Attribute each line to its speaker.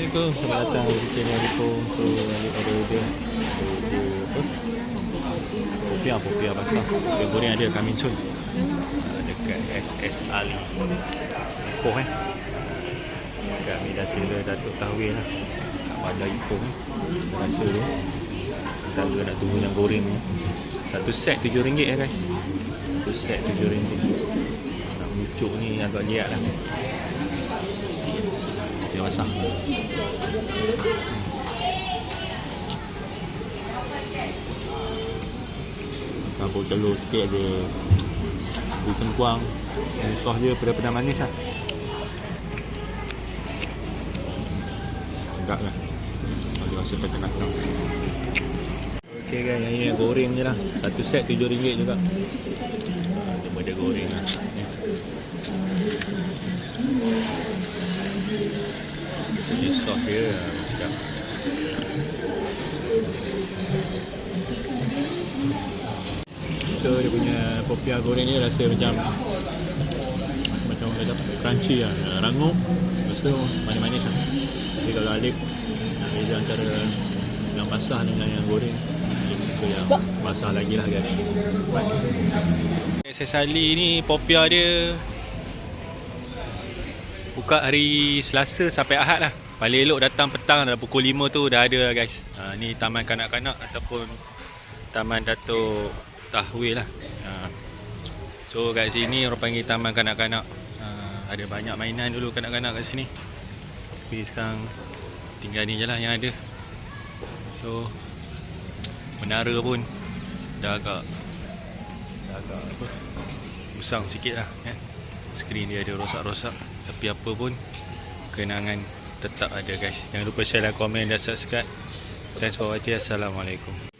Speaker 1: Assalamualaikum, selamat datang di channel Ripong. So, ada dia apa? Popiah basah. Dia goreng ada coming soon. Dekat SS Ali Ipoh dekat Medan Singga Datuk Tahwil lah. Pada Ipoh rasa tu. Kita nak tunggu yang goreng ni. Satu set RM7 ya guys. Satu set RM7. Nak mucuk ni agak liat lah. Dia basah. Campur telur sikit ada bulu cengkuang. Ini sos dia pedas-pedas manis lah. Sedap lah. Ada rasa kacang-kacang. Ok guys, yang ini goreng je lah. Satu set RM7 juga. Cuma dia goreng lah. Ini sos dia sedap. So dia punya popiah goreng ni rasa macam kata crunchy lah, rangup. Lepas tu manis-manis lah. Tapi kalau Alif beza antara yang basah dengan yang goreng. Dia suka yang basah lagi lah kan. SS Ali ni popiah dia buka hari Selasa sampai Ahad lah. Paling elok datang petang dah pukul 5 tu dah ada lah guys. Ni taman kanak-kanak ataupun taman Datuk Tahwil lah. So kat sini orang panggil taman kanak-kanak. Ada banyak mainan dulu kanak-kanak kat sini. Tapi sekarang tinggal ni je lah yang ada. So menara pun dah agak apa, usang sikit lah kan. Skrin dia ada rosak-rosak. Tapi apa pun kenangan tetap ada guys. Jangan lupa share dan komen dan subscribe. Thanks for watching. Assalamualaikum.